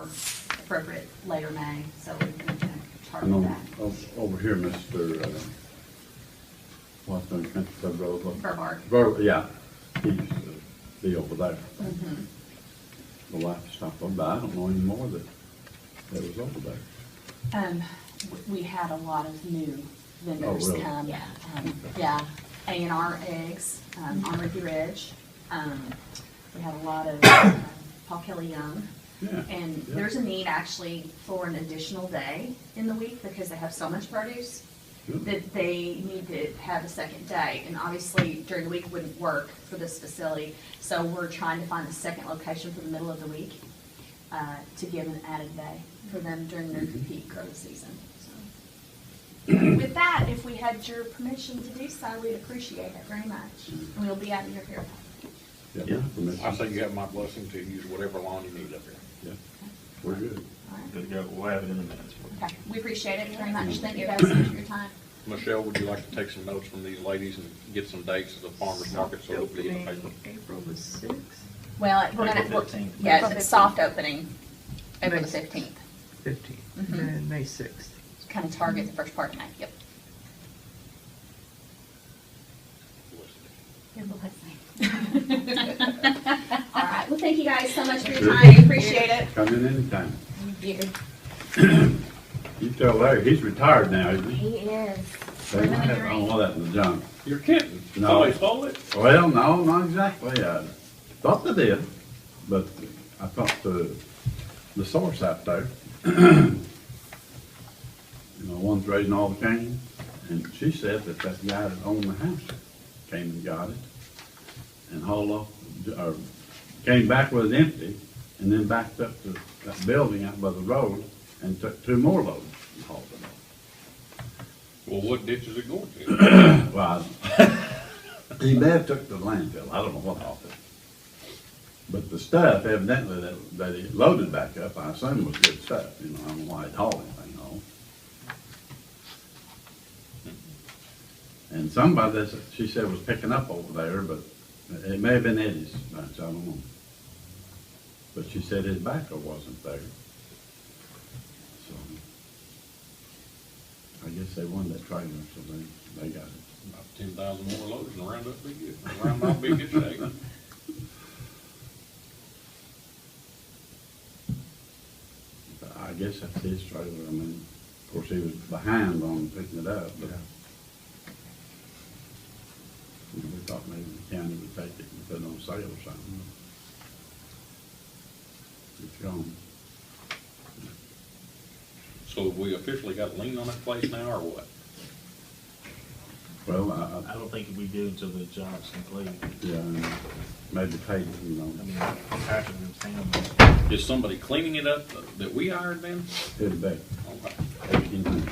appropriate later May, so we can target And that. over here, Mr. What's the country club road? Verbark. Yeah, he used to be over there. Mm-hmm. The wife stopped over, but I don't know anymore that was over there. We had a lot of new vendors really? come. Yeah. Yeah, A&R Eggs, on Ricky Ridge. We had a lot of Paul Kelly Young. Yeah. And yeah. there's a need actually for an additional day in the week because they have so much produce Good. that they need to have a second day. And obviously during the week wouldn't work for this facility. So we're trying to find a second location for the middle of the week to give an added day for them during their peak growth season. So with that, if we had your permission to do so, we'd appreciate it very much. And we'll be out of your hair. Yeah. Permission. I say you have my blessing to use whatever lawn you need up there. Yeah, we're good. All right. Good to go. We'll have it in the minutes. Okay, we appreciate it very much. Thank you guys so much for your time. Michelle, would you like to take some notes from these ladies and get some dates of the farmer's market so it'll be in the paper? April the 6th. Well, we're April gonna, 15th. yeah, it's soft opening, April the 15th. 15th, Mhm. and May 6th. Kind of target the first part of May, yep. All right, well, thank you guys so much for your time, we appreciate it. Come in anytime. You. You tell Larry, he's retired now, isn't he? He is. They Living might the have all dream. that in the junk. You're kidding. No. Somebody stole it? Well, no, not exactly. I thought they did, but I thought the source out there, one's raising all the cane, and she said that guy that owned the house came and got it and hauled off, or came back with it empty, and then backed up to that building out by the road and took 2 more loads and hauled them off. Well, what ditch is it going to? Well, he may have took the landfill, I don't know what off it. But the stuff evidently that he loaded back up, I assume was good stuff, I don't know why he'd haul anything home. And somebody that she said was picking up over there, but it may have been Eddie's bunch, I don't know. But she said his backer wasn't there. So, I guess they won that trailer, so they got it. About 10,000 more loads and round up be good. Round up be good shape. But I guess that's his trailer, of course, he was behind on picking it up, but we thought maybe the county would take it and put it on sale or something. It's gone. So have we officially got a lien on that place now or what? Well, I don't think we do until the job's complete. yeah, maybe paid, I mean, half of it's town. Is somebody cleaning it up that we hired then? it'd be Okay. 1,800.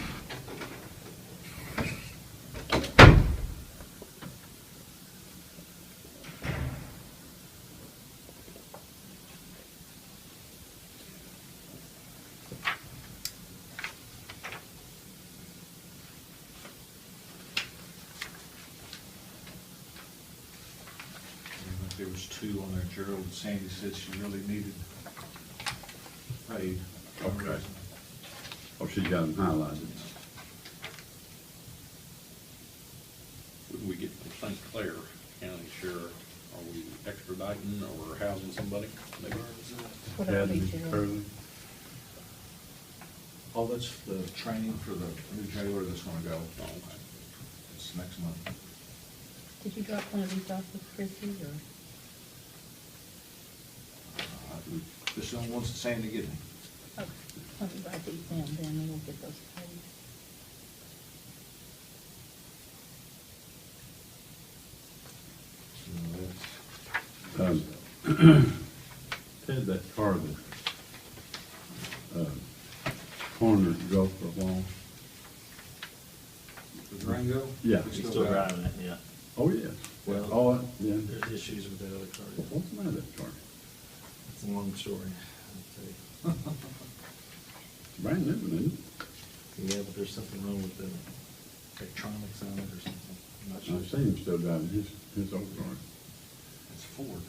There was 2 on there. Gerald and Sandy said she really needed paid. Okay. Oh, she got them highlighted. Would we get from St. Clair County Sheriff? Are we extraditing or housing somebody? Maybe. Academy, Curly. Oh, that's the training for the new jailer that's gonna go. Oh, okay. It's next month. Did you drop one of these off with Chrissy, or? This is the only ones that Sandy gave me. Okay, let me write these down then, and we'll get those paid. Ted, that car that, corner drove for a while. The Durango? Yeah. He's still driving it, yeah. Oh, yeah. Well, Oh, yeah. There's issues with the other car. What's the matter with that car? It's a long story. I'll tell you. It's brand new, isn't it? Yeah, but there's something wrong with the electronics on it or something. I'm not sure. I've seen him still driving his old car. It's Ford.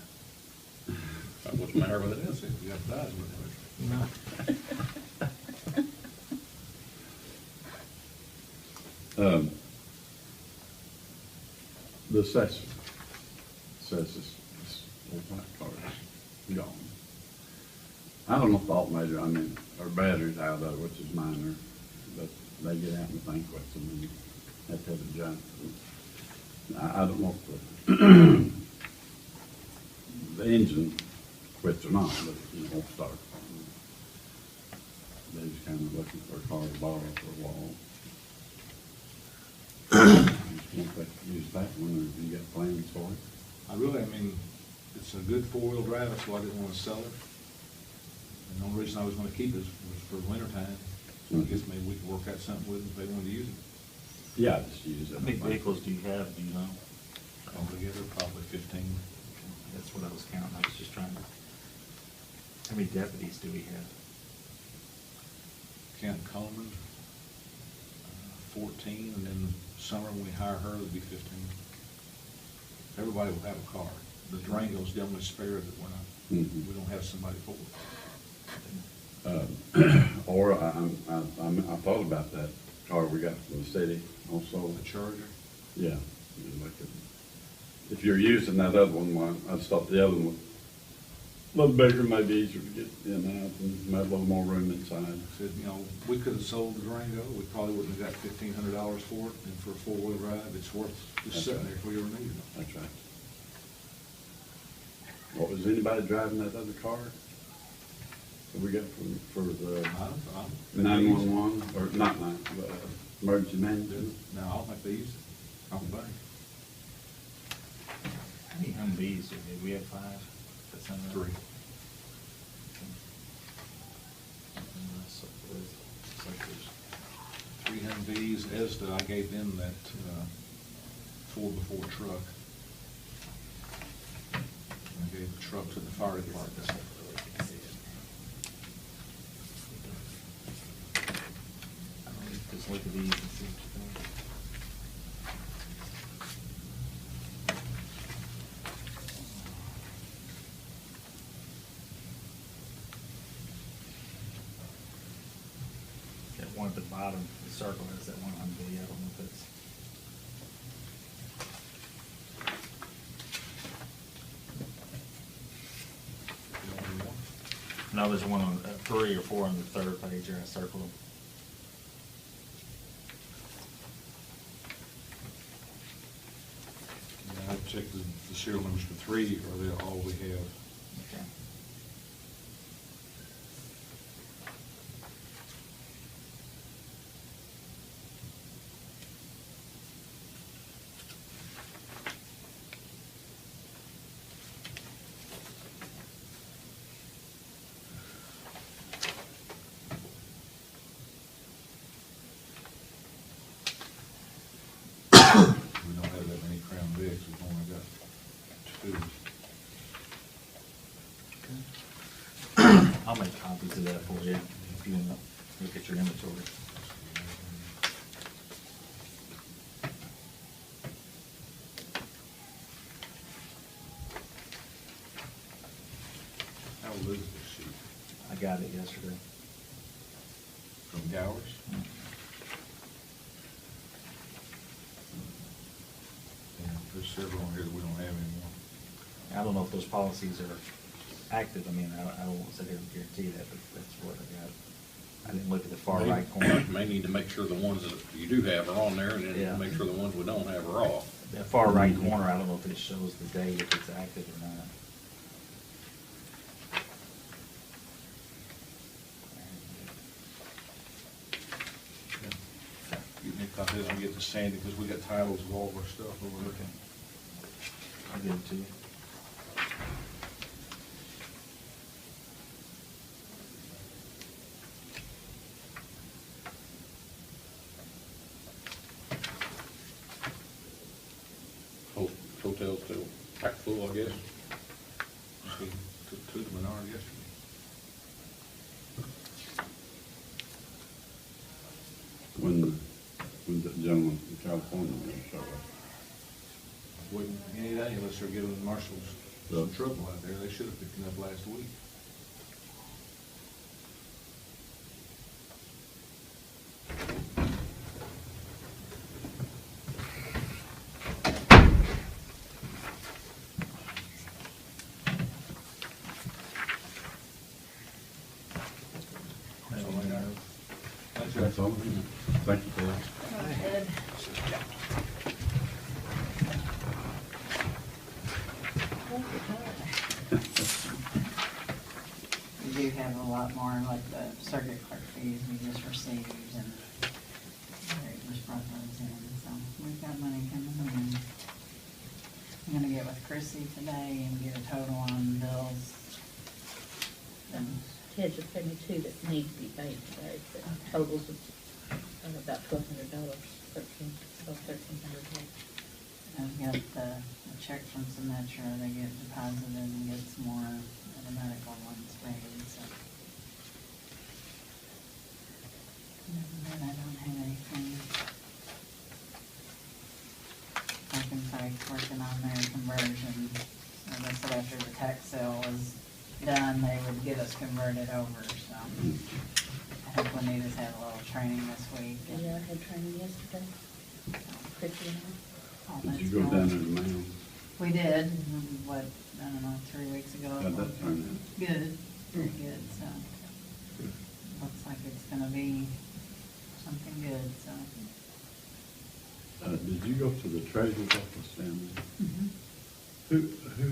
What's the matter with it? That's it. You have to die with it. No, The assessor says this old white car is gone. I don't know if the alternator, or battery's out of it, which is minor, but they get out and think with them and have to have it jumped. I don't know if the engine quits or not, but it won't start. They're just kind of looking for a car to borrow for a while. Just want to use that one, or if you got plans for it? It's a good four-wheel drive, that's why I didn't want to sell it. And the only reason I was gonna keep it was for winter time. So I guess maybe we could work out something with it if they wanted to use it. Yeah, just use it. How many vehicles do you have, do you know? Altogether, probably 15. That's what I was counting, I was just trying to. How many deputies do we have? Count Coleman, 14, and then summer when we hire her, it'll be 15. Everybody will have a car. The Durango's the only spare that we're not, Mhm. we don't have somebody for. Or I thought about that car we got from the city also. The Charger. Yeah. If you're using that other one, I just thought the other one was a little bigger, maybe easier to get in and out, and might have a little more room inside. Said, we could have sold the Durango, we probably wouldn't have got $1,500 for it, and for a four-wheel drive, it's worth just That's sitting right. there if we ever needed it. That's right. What, was anybody driving that other car that we got for the I'm- 911, or not emergency management? No, I don't think they use it. I don't think. How many Humvees do we have? 5? That's not right. 3. So it's like there's 3 Humvees. ESDA, I gave them that 4x4 truck. I gave the truck to the fire department. Just look at these and see what you think. Got one at the bottom, the circle has that one on the, I don't know if it's. No, there's one on 3 or 4 on the 3rd page here, I circled them. Yeah, I checked the serial numbers for 3, or they're all we have. Okay. We don't have that many Crown Vics, we've only got 2. I'll make copies of that for you if you want to look at your inventory. How old is this sheet? I got it yesterday. From Gowers? Yeah, there's several on here that we don't have anymore. I don't know if those policies are active. I mean, I don't want to sit here and guarantee that, but that's what I got. I didn't look at the far right corner. May need to make sure the ones that you do have are on there, and Yeah. then make sure the ones we don't have are off. That far right corner, I don't know if it shows the date, if it's active or not. Get me a copy of it, I'll get to Sandy, because we got titles of all of our stuff over there. Okay. I'll give it to you. Hotel's still packed full, I guess. We took 2 to Menard yesterday. When the gentleman from California was going to show us. Wouldn't any day unless they're giving the marshals some Yeah. trouble out there. They should have picked it up last week. That's all. Thank you for that. We do have a lot more, like the circuit clerk fees we just received, and Larry just brought those in, so we've got money coming in. I'm gonna get with Chrissy today and get a total on bills. And Ted just paid me two that need to be paid today, but totals of about $1,200, $1,300. I've got the check from Symetra, they get deposited and get some more of the medical ones paid, so. Other than that, I don't have anything. Parking Site's working on their conversion, so they said after the tax sale was done, they would get us converted over, so. I think Juanita's had a little training this week. and Yeah, I had training yesterday. Chrissy and all Did that's you go going. down to the mail? We did, what, I don't know, 3 weeks ago. How'd that turn out? Good, very good, so. Looks like it's gonna be something good, so. Did you go to the treasurer's office down there? Who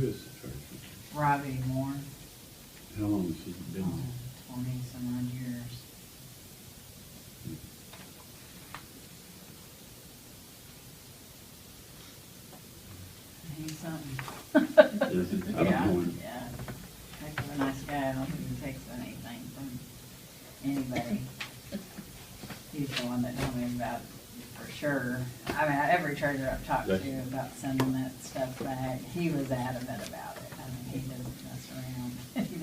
is the treasurer? Robbie Moore, How long has he been there? 20-some odd years. He's something. Is he? I don't know him. Yeah, heck of a nice guy, I don't think he takes anything from anybody. He's the one that told me about, for sure, I mean, every treasurer I've talked to about sending that stuff back, he was adamant about it. I mean, he doesn't mess around, he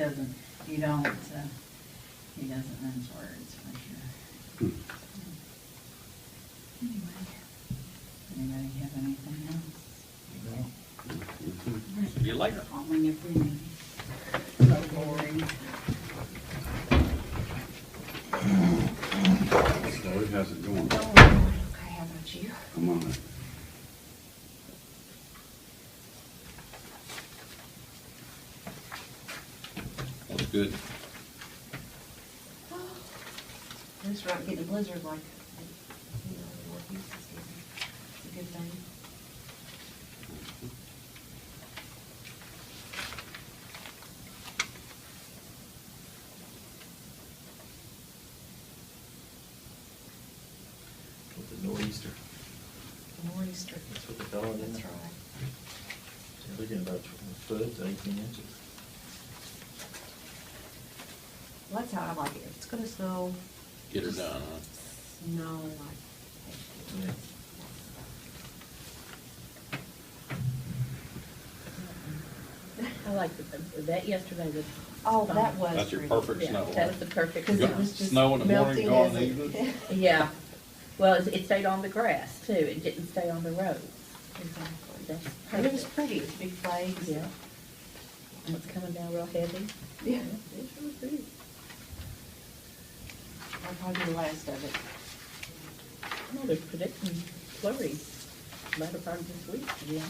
doesn't mince words, for sure. Anyway, anybody have anything else? See you later. Calling if we need. So boring. So how's it going? Okay, how about you? I'm on it. Looks good. Just not getting a blizzard like, you know, the northeast is getting. It's a good thing. With the nor'easter. Nor'easter. That's what they call it, isn't That's it? right. So they're getting about a foot to 18 inches. Well, that's how I like it. If it's gonna snow. Get her just done, huh? Snow like. Yeah. I liked that yesterday was. Oh, fun. that was. That's your pretty. perfect Yeah, snow. that was the perfect. Because it snow. was just Snow in the morning, melting gone as evening. it. Yeah, well, it stayed on the grass too, it didn't stay on the road. Exactly. That's And it was perfect. pretty, it's big flakes. Yeah. And it's coming down real heavy. Yeah. It's really pretty. I'll probably do the last of it. No, they're predicting flurries latter part of this week, yeah.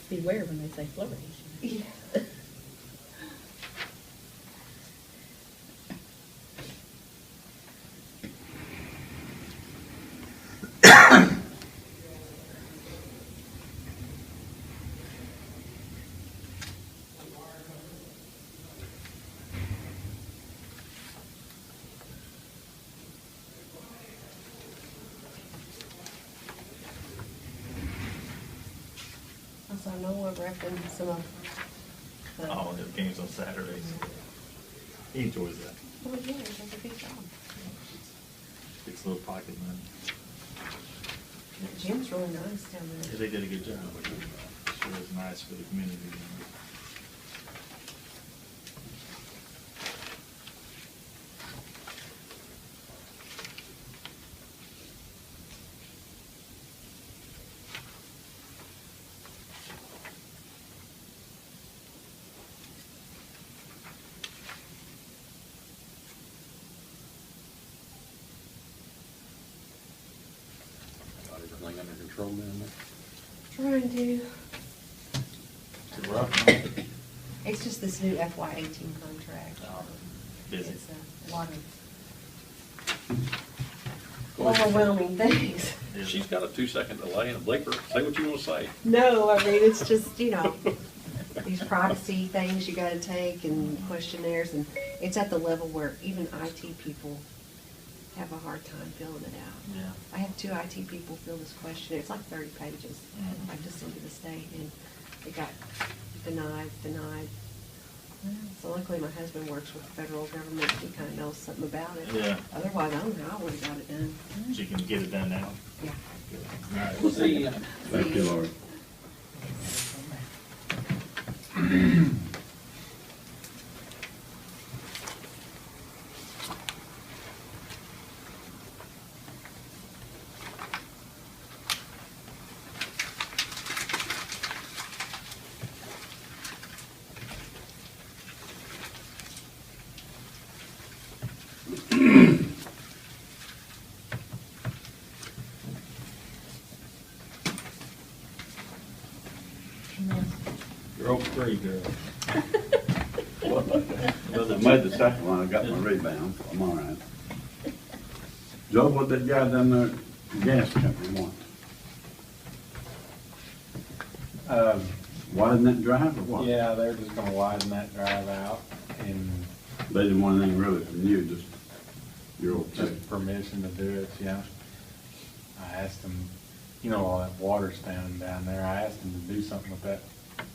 Beware when they say flurries. Yeah. Also, I know we're repping some of the. Oh, the game's on Saturdays. He enjoys that. Oh, yeah, he does a good job. Gets a little pocket money. That gym's really nice down Yeah, there. they did a good job. Sure was nice for the community. you know. Got everything under control down there. Trying to. Is it rough? It's just this new FY18 contract. Oh, busy. It's a lot of overwhelming things. She's got a 2-second delay and a blinker. Say what you want to say. No, I mean, it's just, these privacy things you gotta take and questionnaires, and it's at the level where even IT people have a hard time filling it out. Yeah. I had 2 IT people fill this questionnaire, it's like 30 pages, Mhm. I just sent to the state, and they got denied. So luckily my husband works with the federal government, he kinda knows something about it. Yeah. Otherwise, I don't know how I would've got it done. So you can get it done now? Yeah. All right. We'll see. Thank you, Lord. You're 0-3, girl. I made the second one, I got my rebound, so I'm all right. Joe, what that guy down there, the gas company want? Widen that drive or what? Yeah, they're just gonna widen that drive out and They didn't want anything really from you, just your old thing. just permission to do it, yeah. I asked them, all that water standing down there, I asked them to do something with that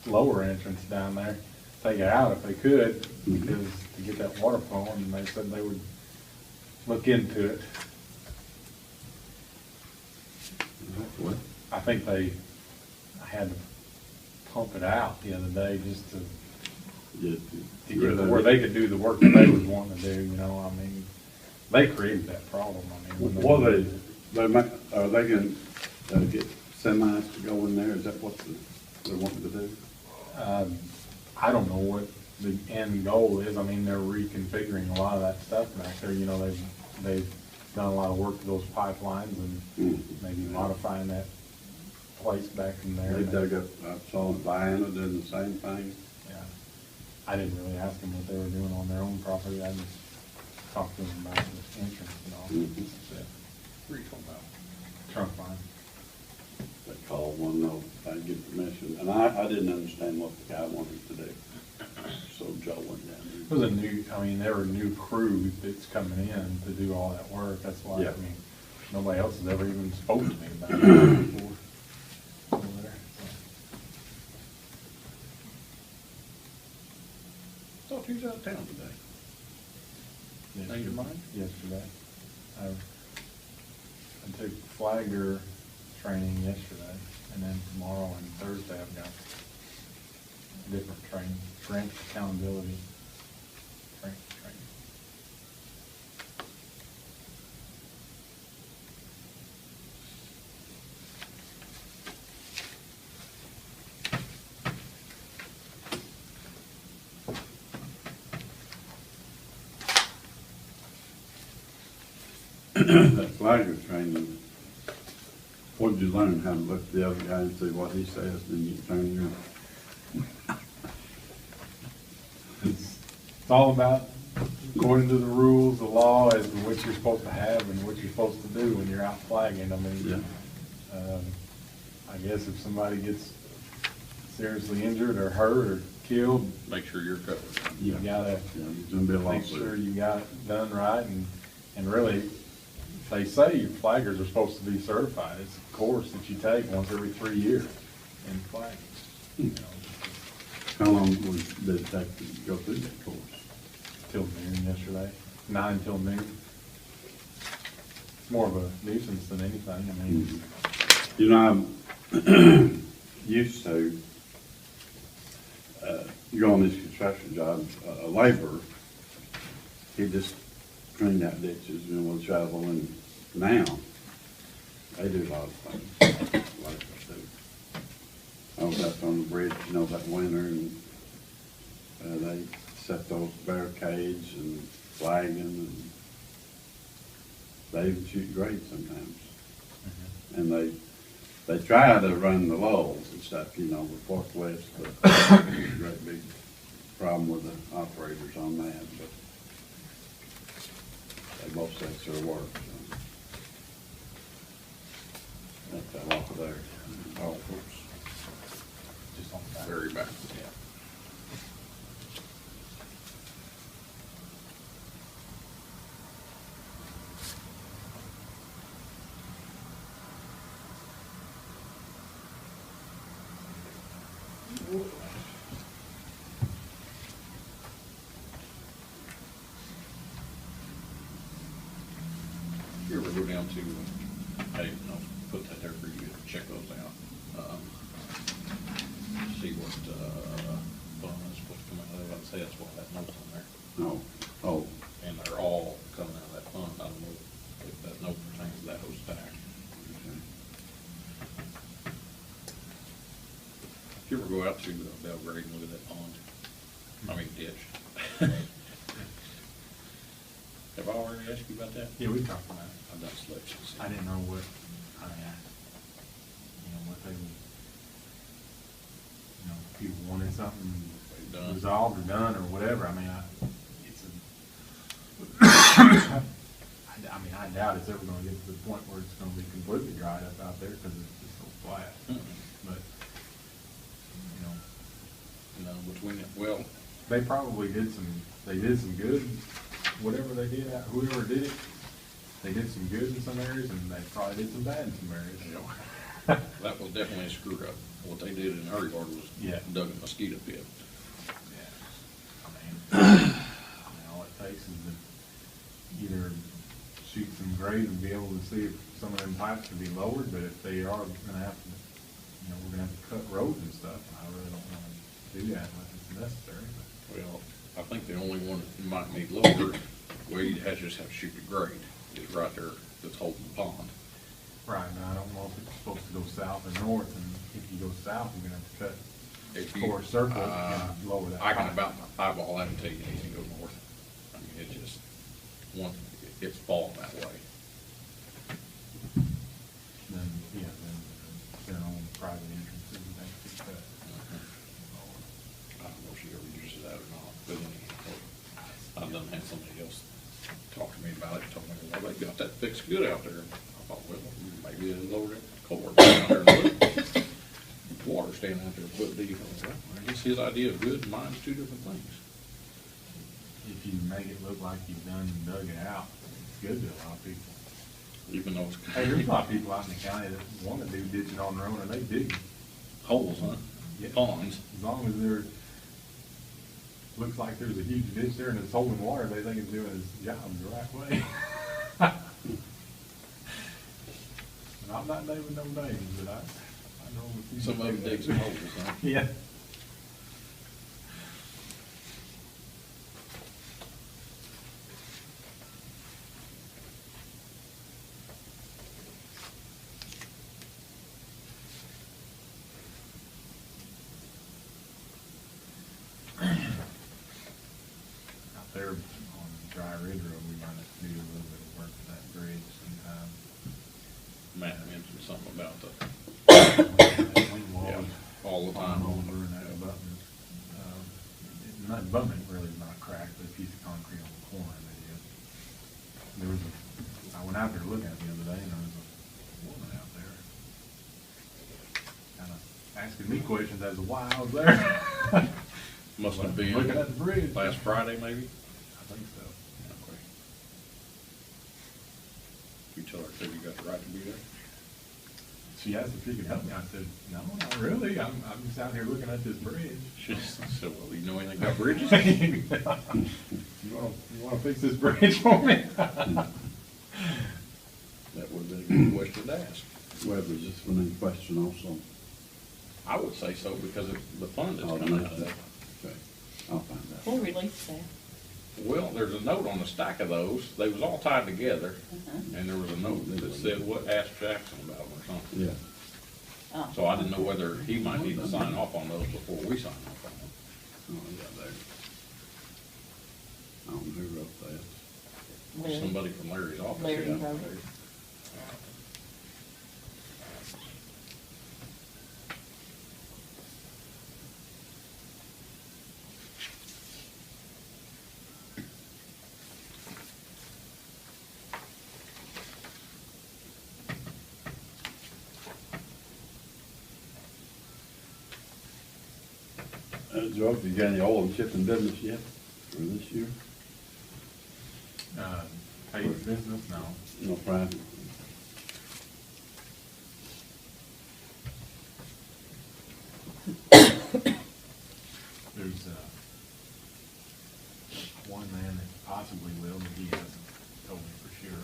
lower entrance down there, take it out if they could, because to get that water flowing, and they said they would look into it. What? I think I had to pump it out the other day just to Yeah, get to where they could do the work that they was wanting to do, I mean, they created that problem, I mean. when What are they gonna get semis to go in there? Is that what they're wanting to do? I don't know what the end goal is, I mean, they're reconfiguring a lot of that stuff back there, they've done a lot of work to those pipelines and maybe modifying that place back in there. They dug up, I saw Diana doing the same thing. Yeah. I didn't really ask them what they were doing on their own property, I just talked to them about the entrance and all. Mhm. That's it. What are you talking about? Trunk line. They called one, no, I get permission, and I didn't understand what the guy wanted to do. So Joe went down It there. was there were new crew that's coming in to do all that work, that's why, Yeah. nobody else has ever even spoken to me about it before. Over there, Thought he was out of town today. so. Change your mind? Yesterday. I took flagger training yesterday, and then tomorrow and Thursday I've got different training, strength, accountability, training. That flagger training, what did you learn? How to look at the other guy and see what he says, then you turn your, It's all about, according to the rules, the law, as to what you're supposed to have and what you're supposed to do when you're out flagging. I mean, I guess if somebody gets seriously injured or hurt or killed, Make sure you're covered. you gotta yeah, there's gonna be a make sure lawsuit. you got it done right, and really, they say flaggers are supposed to be certified. It's a course that you take once every 3 years in flagging. How long did it take to go through that course? Till noon yesterday, 9 till noon. It's more of a nuisance than anything, I mean. You know, I'm used to, go on these construction jobs, a laborer, he just cleaned out ditches, with shovel, and now, they do a lot of things, laborers do. I was out on the bridge, that winter, and, they set those barricades and flagging, and they even shoot grades sometimes. And they try to run the lulls and stuff, with forklifts, but there's a great big problem with the operators on that, but to most things their work, so. That fell off of there. Oh, oops. Just on the back. Very back. Yeah. If you ever go down to, hey, I'll put that there for you to check those out. See what, fund is supposed to come out of, I'd say that's why that note's on there. No, oh, And they're all coming out of that fund, I don't know if that note pertains to that whole stack. okay. If you ever go out to Belgrade and look at that pond, I mean ditch. Have I already asked you about that? Yeah, we talked about it. I've done selections. I didn't know what, I mean, you know, what they would, you know, if people wanted something Done. resolved or done or whatever, I mean, it's a, I mean, I doubt it's ever gonna get to the point where it's gonna be completely dried up out there, cause it's just so flat, but, you know, No, between it, well, they probably did some good, whatever they did, whoever did it, they did some good in some areas, and they probably did some bad in some areas, you know. that was definitely a screw up. What they did in our yard was Yeah. dug a mosquito pit. Yeah. I mean, all it takes is to either shoot some grade and be able to see if some of them pipes can be lowered, but if they are gonna have to, you know, we're gonna have to cut roads and stuff, and I really don't wanna do that unless it's necessary, but. Well, I think the only one that might need lower, where you just have to shoot the grade, is right there that's holding the pond. Right, now, I don't know if it's supposed to go south or north, and if you go south, you're gonna have to cut If you- for a circle and lower that I can pipe. about eyeball that and tell you it needs to go north. I mean, it just, it's falling that way. Then, yeah, then their own private entrances and things get cut. I don't know if she ever uses that or not, but anyhow, I've done had somebody else talk to me about it, told me, well, they got that fixed good out there. I thought, well, maybe they lowered it, culvert down out there and look. Water standing out there, but well, it's his idea of good, and mine's two different things. If you make it look like you've done and dug it out, it's good to a lot of people. Even though it's. Hey, there's a lot of people out in the county that wanna do ditching on their own, and they dig. Holes, huh? Yeah. Ponds. As long as there, looks like there's a huge ditch there and it's holding water, they think it's doing its job the right way. And I'm not naming no names, but I know a few. Some of them dig some holes, huh? Yeah. Out there on Dry Ridge Road, we might have to do a little bit of work to that bridge sometime. Matt mentioned something about the, Wing wall yeah, is all the time. falling over and that abutment. Not abutment really is not cracked, but a piece of concrete on the corner that is. There was I went out there to look at it the other day, and there was a woman out there kind of asking me questions as to why I was there. Must have been Looking at the bridge. last Friday, maybe? I think so. Okay. You tell her that you got the right to be there? She asked if she could help me. I said, no, not really. I'm just out here looking at this bridge. She said, well, you know anything about bridges? You wanna fix this bridge for me? That would have been a good question to ask. Web, is this one in question also? I would say so, because of the fund that's I'll coming make out of that. that. Okay, I'll find out. Who released that? Well, there's a note on the stack of those, they was all tied together, Uh-huh. and there was a note that said, what, ask Jackson about them or something. Yeah. Oh. So I didn't know whether he might need to sign off on those before we sign off on them. Oh, yeah, there. I don't know who wrote that. Larry. Somebody from Larry's office. Larry yeah. wrote it. George, you got any oil and shipping business yet for this year? Paid business, no. No private? There's, one man that possibly will, but he hasn't told me for sure.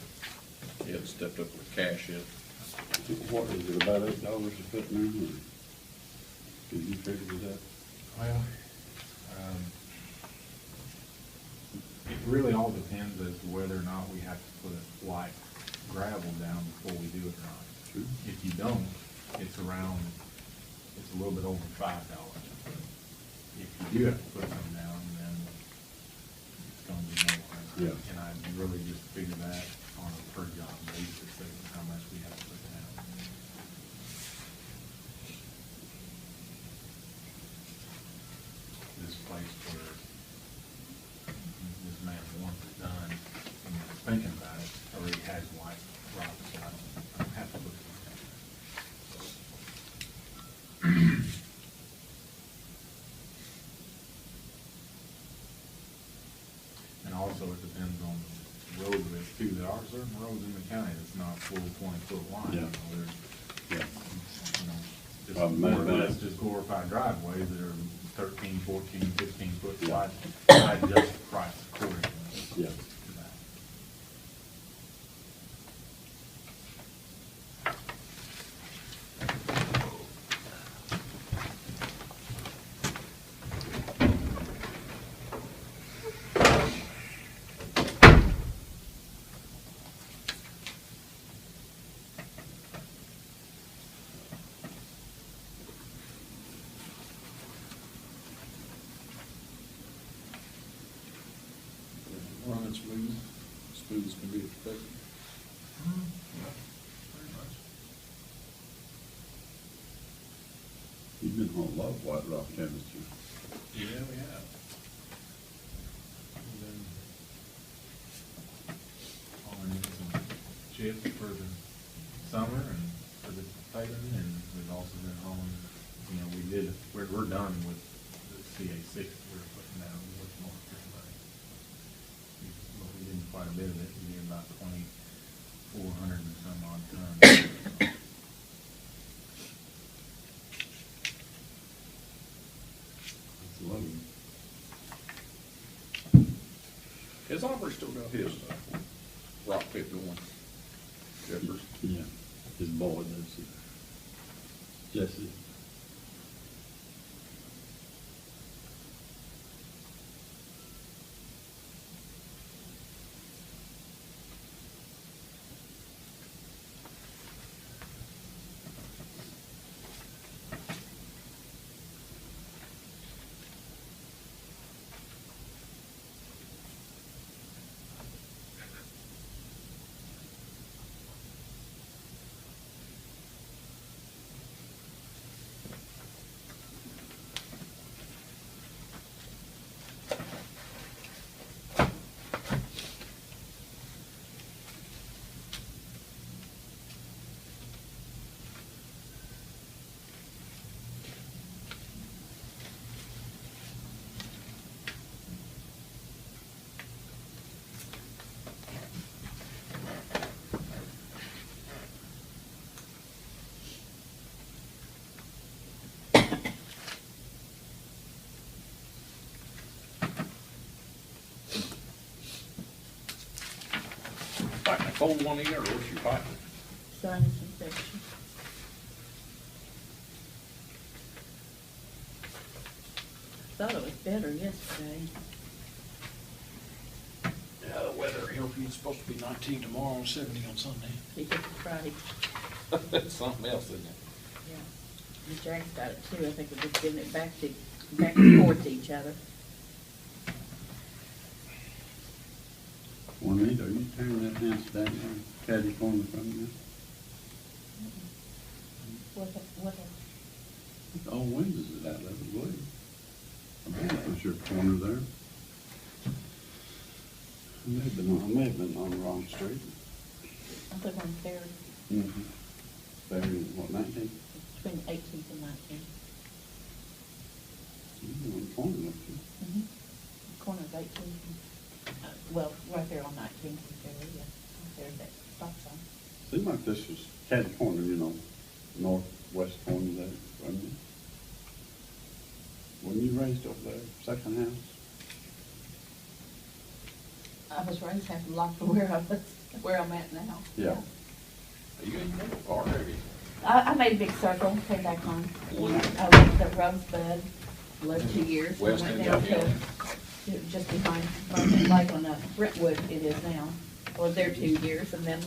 He hadn't stepped up with cash yet. What is it, about $8 a foot now, or did you figure it out? Well, it really all depends as to whether or not we have to put light gravel down before we do it or not. True. If you don't, it's a little bit over $5. If you do have to put some down, then it's gonna be more. Yeah. And I really just figure that on a per job basis, so how much we have to put down. This place where this man wants it done, and thinking about it, already has white rock, so I don't have to put it down. And also it depends on the road width too. There are certain roads in the county that's not full 20-foot line. Yeah. There's, Yeah. just I've more or met less that. just glorified driveways that are 13, 14, 15 foot Yeah. wide. I adjust the price accordingly. Yeah. to that. Running smooth as can be expected. Very much. You've been on a lot of white rock, haven't you? Yeah, we have. And then hauling in some chips for the summer and for the paving, and we've also been hauling, we're done with the CA6 we're putting down with North Carolina. But we did quite a bit of it, we did about 2,400 and some odd tons. It's a load. Has Aubrey still got his rock pit going? Jeffers? Yeah, his boy does it. Jesse. Like a cold one ear, or what's your pipe? Sinus infection. Thought it was better yesterday. Yeah, the weather help you. It's supposed to be 19 tomorrow and 70 on Sunday. Because it's Friday. That's something else, isn't it? Yeah. And Jack's got it too. I think we're just giving it back and forth to each other. Juanita, are you tearing that house down there, Caddy Corner from you? What? All windows is out of it, I believe. I believe that was your corner there. I may have been on the wrong street. I think on Fair, Mm-hmm. There, what, 19? between the 18th and 19th. You on the corner, don't you? Corner of 18th, well, right there on 19th, yeah, there's that stop sign. Seemed like this was catty corner, you know, northwest corner there, wasn't it? Wasn't you raised over there, second house? I was raised half a block from where I'm at now. Yeah. Are you in the middle or are you? I made a big circle, came back home. I lived at Rosebud, lived 2 years. West Went end down of town. to just behind, like on Brentwood it is now. I was there 2 years and then.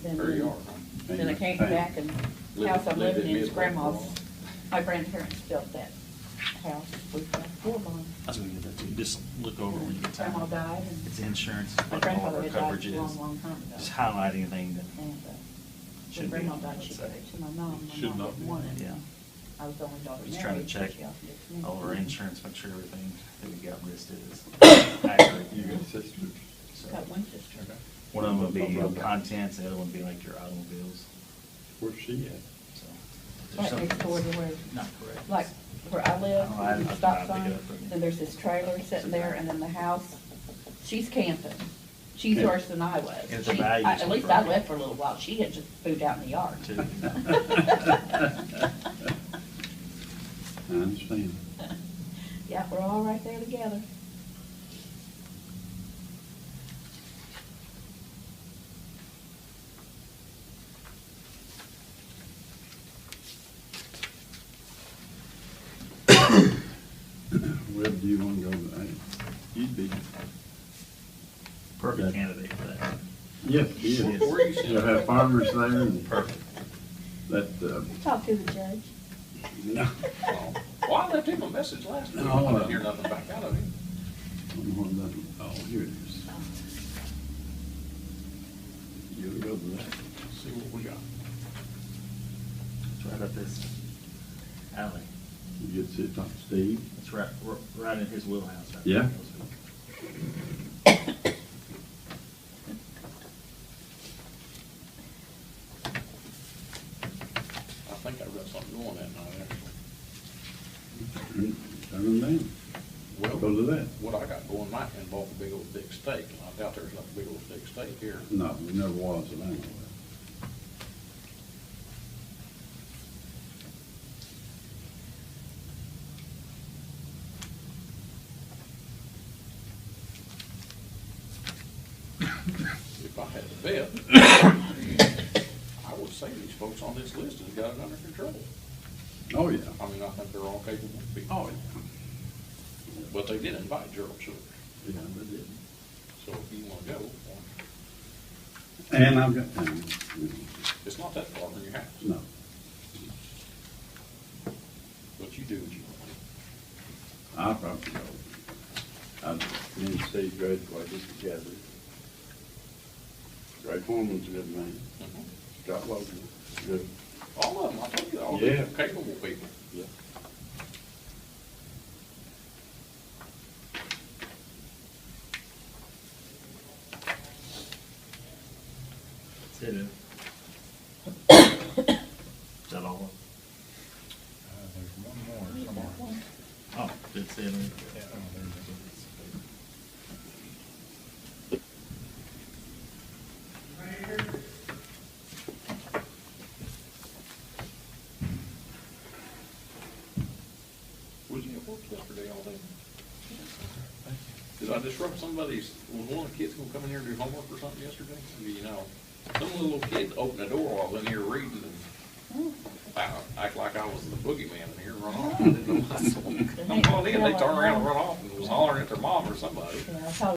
There you are. Then I came back and the house I'm Lived living in is mid- grandma's. My grandparents built that house with floor bond. I was gonna get that too, just look over when you get time. Grandma died and It's insurance, my what all grandfather our had died coverage a is. long, long time ago. Just highlight anything that, And when Should be grandma on died, that she side. gave it to my mom. My Should mom not didn't be. want it. Yeah. I was the only daughter just trying to married, so check she offered it to me. all our insurance, make sure everything that we got listed is accurate. You got sisters? So, Got one sister. one of them would be contents, the other one would be like your automobiles, Where's she at? so. Right next door to where, Not correct. like, where I live, Oh, I- the I stop pick sign, it up from you. then there's this trailer sitting there, and then the house, she's camping. She's Yeah. worse than I was. And the She- values At least from I it. left for a little while, she had just moved out in the yard. Too. I understand. Yeah, we're all right there together. Where do you want to go today? You'd be, Perfect candidate for that. yes, he is. Where are you sitting? You'll have farmers there and Perfect. that, Talk to the judge. no. Oh. Well, I left him a message last week. No, I didn't hear nothing back out of him. Oh, here it is. You'll go to that. See what we got. It's right up this alley. You get to talk to Steve. It's right in his wheelhouse. Right Yeah. I think I've got something going that night, actually. Turn them down. Well, Go to that. what I got going might involve a big old thick steak, and I doubt there's not a big old thick steak here. No, there never was, that I know of. If I had to bet, I would say these folks on this list has got it under control. Oh, yeah. I mean, I think they're all capable of people. Oh, yeah. But they did invite Gerald Short, Yeah, they did. so if you wanna go, And I've got time. it's not that far from your house, No. but you do what you want. I'll probably go. Me and Steve graduated together. Greg Foreman's a good man. Scott Logan, good. All of them, I told you, all Yeah. the capable people. Yeah. That's it. Is that all? There's one more somewhere. Oh, that's it. Yeah, oh, there it is. Was you at work yesterday all day? Did I disrupt somebody's, was one of the kids gonna come in here and do homework or something yesterday? Maybe you know, some little kid opened the door while I was in here reading and act like I was the boogeyman in here and run off. I didn't know I saw them. I'm going in, they turned around and run off and was hollering at their mom or somebody. Yeah, I told